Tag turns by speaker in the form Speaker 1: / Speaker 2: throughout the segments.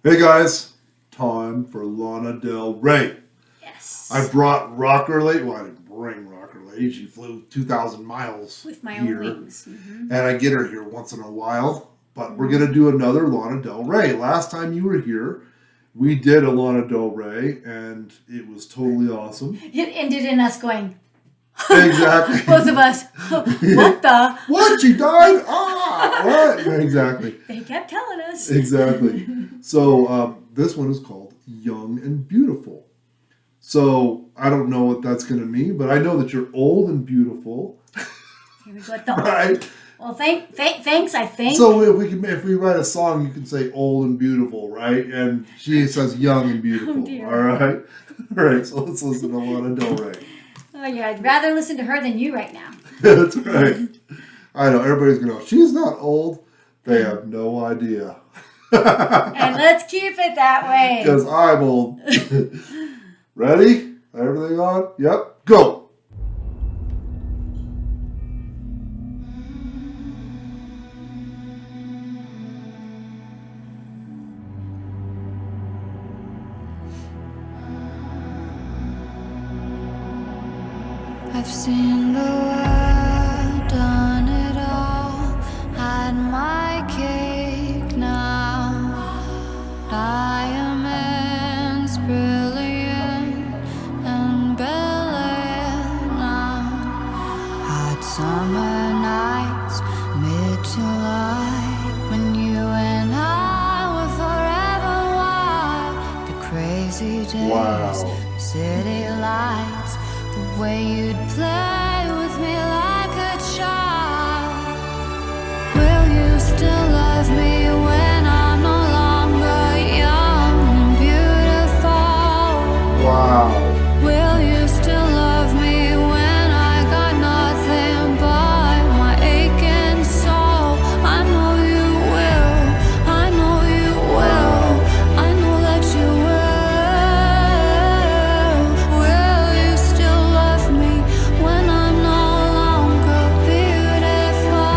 Speaker 1: Hey guys, time for Lana Del Rey.
Speaker 2: Yes.
Speaker 1: I brought Rocker Lady. Well, I didn't bring Rocker Lady. She flew 2,000 miles
Speaker 2: with my
Speaker 1: here,
Speaker 2: own wings. Mm-hmm.
Speaker 1: and I get her here once in a while. But we're gonna do another Lana Del Rey. Last time you were here, we did a Lana Del Rey, and it was totally awesome.
Speaker 2: It ended in us going.
Speaker 1: Exactly.
Speaker 2: Both of us. What the?
Speaker 1: What? She died? Ah! What? Exactly.
Speaker 2: They kept telling us.
Speaker 1: Exactly. So this one is called Young and Beautiful. So I don't know what that's going to mean, but I know that you're old and beautiful.
Speaker 2: Here we go.
Speaker 1: Right?
Speaker 2: Well, thanks, I think.
Speaker 1: So if we write a song, you can say old and beautiful, right? And she says young and beautiful.
Speaker 2: Oh, dear.
Speaker 1: All right? All right, so let's listen to Lana Del Rey.
Speaker 2: Oh, yeah, I'd rather listen to her than you right now.
Speaker 1: That's right. I know, everybody's going to go, she's not old. They have no idea.
Speaker 2: And let's keep it that way.
Speaker 1: Because I'm old. Ready? Everything on? Yep. Go.
Speaker 3: I've seen the world, done it all, had my cake now. Diamonds brilliant and brilliant now. Hot summer nights, mid-July, when you and I were forever wild. The crazy days,
Speaker 1: Wow.
Speaker 3: city lights, the way you'd play with me like a child. Will you still love me when I'm no longer young and beautiful?
Speaker 1: Wow.
Speaker 3: Will you still love me when I got nothing but my aching soul? I know you will, I know you will, I know that you will. Will you still love me when I'm no longer beautiful?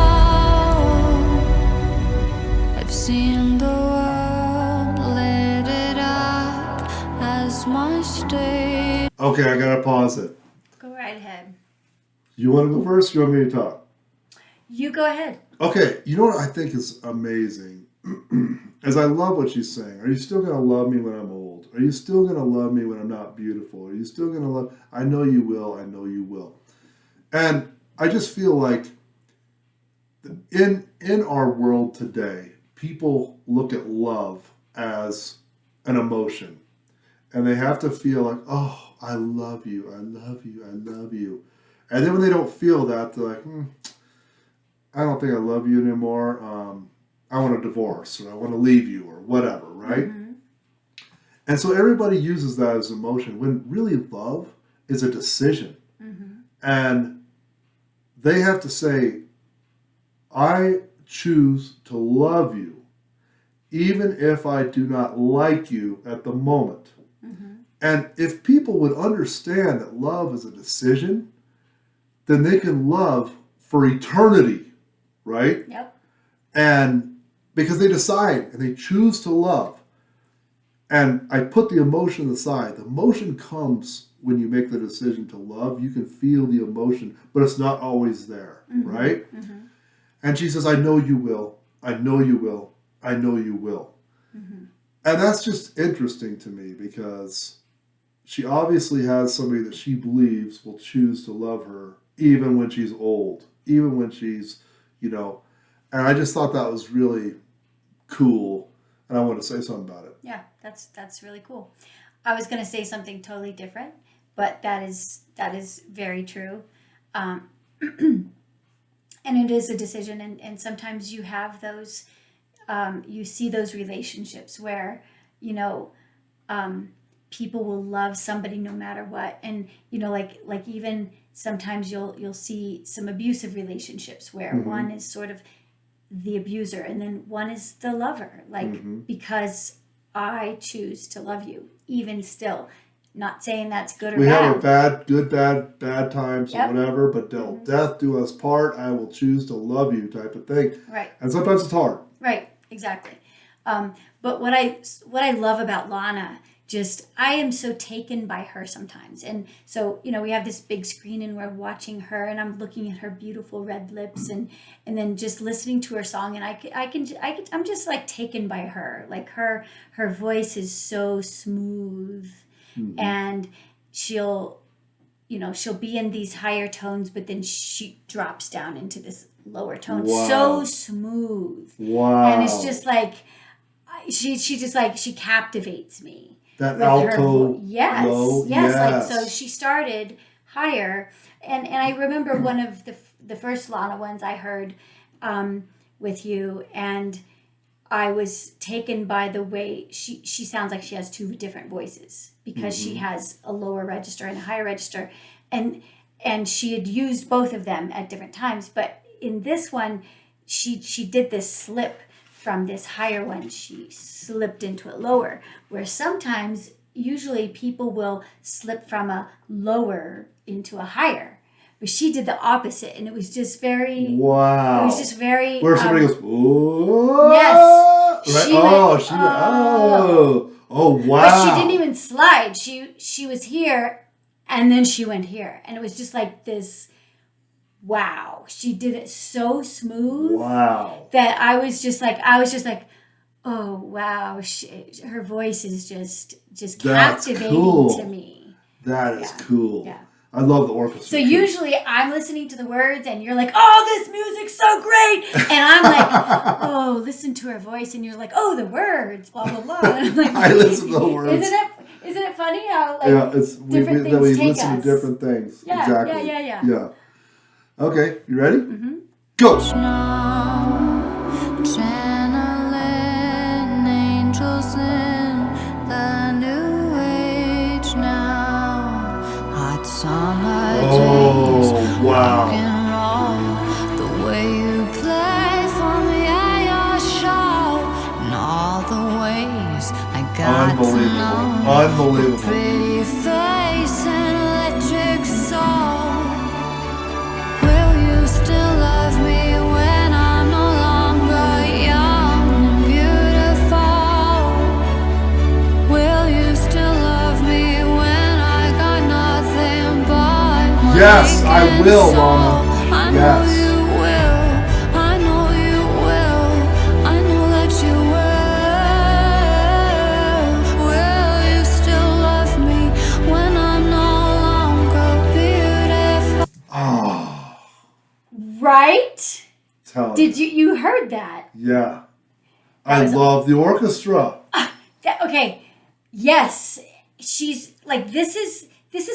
Speaker 3: I've seen the world, lit it up as my stage.
Speaker 1: Okay, I got to pause it.
Speaker 2: Go right ahead.
Speaker 1: You want to go first? Or you want me to talk?
Speaker 2: You go ahead.
Speaker 1: Okay, you know what I think is amazing? As I love what she's saying. Are you still going to love me when I'm old? Are you still going to love me when I'm not beautiful? Are you still going to love... I know you will. I know you will. And I just feel like in our world today, people look at love as an emotion. And they have to feel like, oh, I love you, I love you, I love you. And then when they don't feel that, they're like, I don't think I love you anymore. I want a divorce, or I want to leave you, or whatever, right?
Speaker 2: Mm-hmm.
Speaker 1: And so everybody uses that as emotion, when really love is a decision.
Speaker 2: Mm-hmm.
Speaker 1: And they have to say, I choose to love you, even if I do not like you at the moment.
Speaker 2: Mm-hmm.
Speaker 1: And if people would understand that love is a decision, then they can love for eternity, right?
Speaker 2: Yep.
Speaker 1: And because they decide and they choose to love. And I put the emotion aside. The emotion comes when you make the decision to love. You can feel the emotion, but it's not always there,
Speaker 2: Mm-hmm.
Speaker 1: right?
Speaker 2: Mm-hmm.
Speaker 1: And she says, I know you will. I know you will. I know you will.
Speaker 2: Mm-hmm.
Speaker 1: And that's just interesting to me because she obviously has somebody that she believes will choose to love her even when she's old, even when she's, and I just thought that was really cool. And I want to say something about it.
Speaker 2: Yeah, that's really cool. I was going to say something totally different, but that is very true. And it is a decision. And sometimes you have those, you see those relationships where, people will love somebody no matter what. And, like even sometimes you'll see some abusive relationships where
Speaker 1: Mm-hmm.
Speaker 2: one is sort of the abuser and then one is the lover, because I choose to love you, even still. Not saying that's good or
Speaker 1: We
Speaker 2: bad.
Speaker 1: have our bad times
Speaker 2: Yep.
Speaker 1: or whatever, but till death do us part, I will choose to love you type of thing.
Speaker 2: Right.
Speaker 1: And sometimes it's hard.
Speaker 2: Right, exactly. But what I love about Lana, just I am so taken by her sometimes. And so, we have this big screen and we're watching her and I'm looking at her beautiful red lips and then just listening to her song, and I'm just like taken by her. Like her voice is so smooth, and she'll be in these higher tones, but then she drops down into this lower tone.
Speaker 1: Wow.
Speaker 2: So smooth.
Speaker 1: Wow.
Speaker 2: And it's just like she just like she captivates me.
Speaker 1: That
Speaker 2: With
Speaker 1: alto,
Speaker 2: yes,
Speaker 1: low,
Speaker 2: yes.
Speaker 1: yes.
Speaker 2: Like so, she started higher, and I remember one of the first Lana ones I heard with you, and I was taken by the way she sounds like she has two different voices, because she has a lower register and a higher register, and she had used both of them at different times, but in this one, she did this slip. From this higher one, she slipped into a lower, where sometimes, usually people will slip from a lower into a higher, but she did the opposite, and it was just very,
Speaker 1: wow.
Speaker 2: it was just very,
Speaker 1: where somebody goes, oh,
Speaker 2: yes,
Speaker 1: right?
Speaker 2: she went,
Speaker 1: oh, wow.
Speaker 2: But she didn't even slide. She was here, and then she went here, and it was just like this. Wow, she did it so smooth.
Speaker 1: Wow.
Speaker 2: That I was just like, oh wow, her voice is just captivating
Speaker 1: cool.
Speaker 2: to me.
Speaker 1: That is cool.
Speaker 2: Yeah.
Speaker 1: I love the orchestra.
Speaker 2: So usually I'm listening to the words and you're like, oh, this music's so great. And I'm like, oh, listen to her voice. And you're like, oh, the words, blah, blah, blah. And I'm like,
Speaker 1: I listen to the words.
Speaker 2: Isn't it funny how like different things
Speaker 1: we
Speaker 2: take
Speaker 1: listen
Speaker 2: us?
Speaker 1: to different things.
Speaker 2: Yeah,
Speaker 1: exactly.
Speaker 2: yeah.
Speaker 1: Okay, you ready?
Speaker 2: Mm-hmm.
Speaker 1: Go.
Speaker 3: Channeling angels in the new age now. Hot summer days.
Speaker 1: Wow.
Speaker 3: Rock and roll. The way you play for me at your show. And all the ways I got to know.
Speaker 1: Unbelievable.
Speaker 3: Pretty face and electric soul. Will you still love me when I'm no longer young and beautiful? Will you still love me when I got nothing but my
Speaker 1: Yes, I
Speaker 3: aching
Speaker 1: will,
Speaker 3: soul?
Speaker 1: Lana.
Speaker 3: I know
Speaker 1: Yes.
Speaker 3: you will. I know you will. I know that you will. Will you still love me when I'm no longer beautiful?
Speaker 1: Oh,
Speaker 2: Right?
Speaker 1: tell me.
Speaker 2: Did you heard that?
Speaker 1: Yeah.
Speaker 2: That
Speaker 1: I
Speaker 2: was-
Speaker 1: love the orchestra.
Speaker 2: Okay. Yes. She's like this is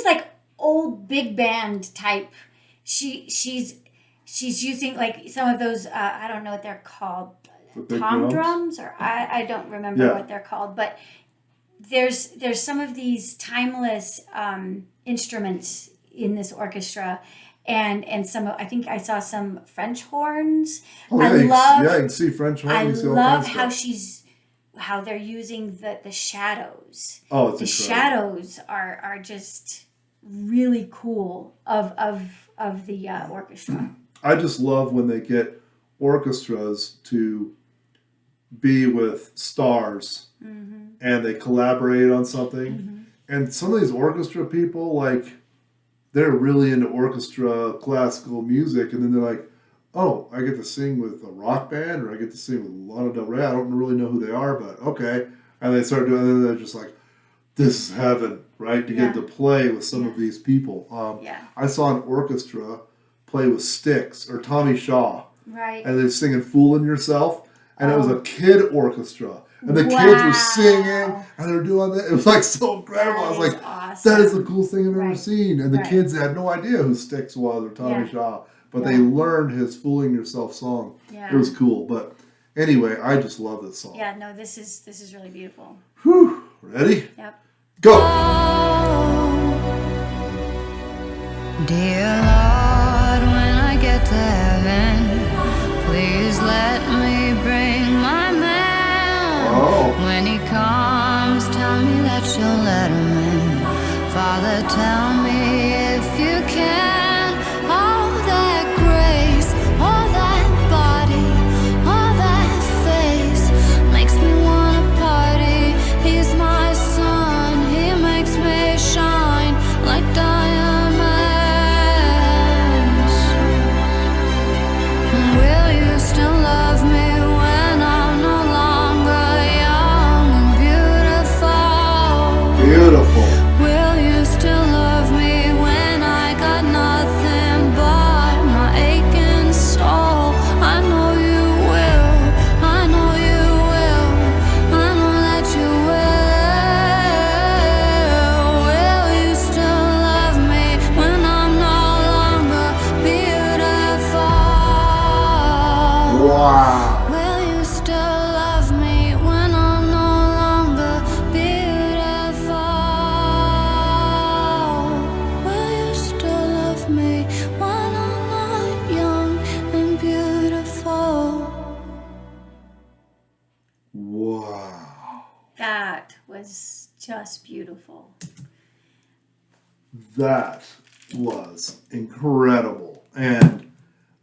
Speaker 2: like old big band type. She's using like some of those I don't know what they're called,
Speaker 1: The big
Speaker 2: tom
Speaker 1: drums?
Speaker 2: drums, or I don't remember
Speaker 1: Yeah.
Speaker 2: what they're called, but there's some of these timeless instruments in this orchestra, and some I think I saw some French horns.
Speaker 1: Oh,
Speaker 2: I
Speaker 1: yeah,
Speaker 2: love
Speaker 1: you can see French horn.
Speaker 2: I
Speaker 1: You can see all
Speaker 2: love
Speaker 1: kinds of stuff.
Speaker 2: how they're using the shadows.
Speaker 1: Oh, it's
Speaker 2: The
Speaker 1: incredible.
Speaker 2: shadows are just really cool of the orchestra.
Speaker 1: I just love when they get orchestras to be with stars and they collaborate on something. And some of these orchestra people, like, they're really into orchestra classical music, and then they're like, oh, I get to sing with a rock band, or I get to sing with Lana Del Rey. I don't really know who they are, but okay. And they start doing it, and they're just like, this is heaven, right? To get to play with some of these people. I saw an orchestra play with Styx or Tommy Shaw,
Speaker 2: Right.
Speaker 1: and they're singing "Fooling Yourself," and it was a kid orchestra, and the kids were singing, and they're doing that. It was like so incredible. I was like,
Speaker 2: awesome.
Speaker 1: that is the coolest thing I've ever
Speaker 2: Right.
Speaker 1: seen. And the
Speaker 2: Right.
Speaker 1: kids had no idea who Styx was or Tommy Shaw, but they
Speaker 2: Yeah.
Speaker 1: learned his "Fooling Yourself" song.
Speaker 2: Yeah.
Speaker 1: It was cool. But anyway, I just love this song.
Speaker 2: Yeah, no, this is really beautiful.
Speaker 1: Whew. Ready?
Speaker 2: Yep.
Speaker 1: Go.
Speaker 3: Dear Lord, when I get to heaven, please let me bring my man.
Speaker 1: Oh.
Speaker 3: When he comes, tell me that you'll let him in. Father, tell me if you can. All that grace, all that body, all that face makes me
Speaker 2: That was just beautiful.
Speaker 1: That was incredible. And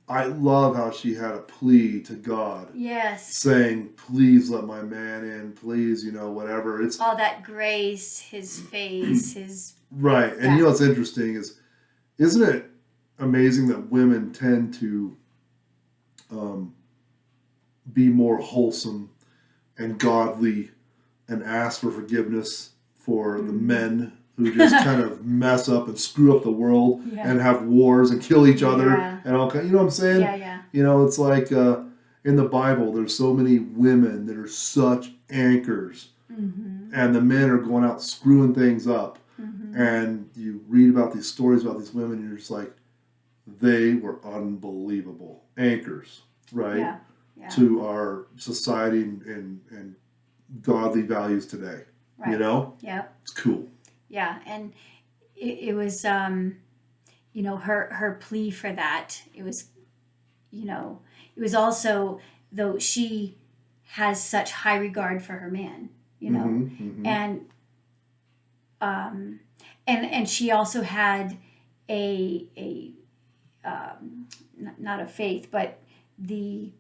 Speaker 1: I love how she had a plea to God.
Speaker 2: Yes.
Speaker 1: Saying, please let my man in, please, whatever. It's
Speaker 2: all that grace, his face, his...
Speaker 1: Right. And what's interesting is, isn't it amazing that women tend to be more wholesome and godly and ask for forgiveness for the men who just kind of mess up and screw up the world and have wars and kill each other and all kind. You know what I'm saying?
Speaker 2: Yeah.
Speaker 1: It's like in the Bible, there's so many women that are such anchors, and the men are going out screwing things up. And you read about these stories about these women, and you're just like, they were unbelievable anchors, right? Yeah. To our society and godly values today. Right.
Speaker 2: Yeah.
Speaker 1: It's cool.
Speaker 2: Yeah, and it was, her plea for that. It was, it was also, though she has such high regard for her man, and she also had not a faith, but the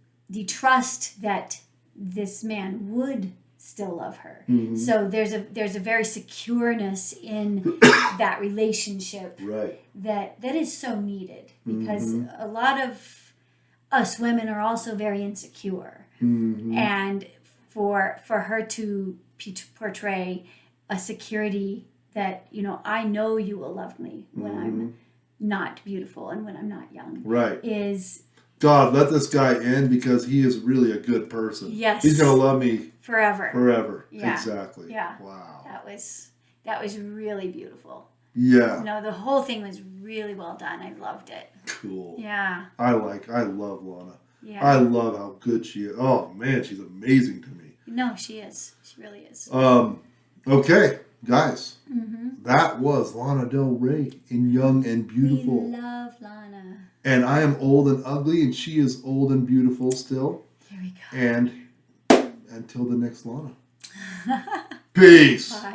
Speaker 2: trust that this man would still love her. So there's a very secureness in that relationship,
Speaker 1: right? That
Speaker 2: is so needed, because a lot of us women are also very insecure, and for her to portray a security that I know you will love me when I'm not beautiful and when I'm not young,
Speaker 1: right?
Speaker 2: Is
Speaker 1: God, let this guy in because he is really a good person.
Speaker 2: Yes.
Speaker 1: He's going to love me
Speaker 2: forever.
Speaker 1: Forever.
Speaker 2: Yeah.
Speaker 1: Exactly.
Speaker 2: Yeah.
Speaker 1: Wow.
Speaker 2: That was really beautiful.
Speaker 1: Yeah.
Speaker 2: The whole thing was really well done. I loved it.
Speaker 1: Cool.
Speaker 2: Yeah.
Speaker 1: I love Lana.
Speaker 2: Yeah.
Speaker 1: I love how good she is. Oh man, she's amazing to me.
Speaker 2: No, she is. She really is.
Speaker 1: Okay, guys. That was Lana Del Rey in Young and Beautiful.
Speaker 2: We love Lana.
Speaker 1: And I am old and ugly, and she is old and beautiful still.
Speaker 2: Here we go.
Speaker 1: And until the next Lana. Peace.
Speaker 2: Bye.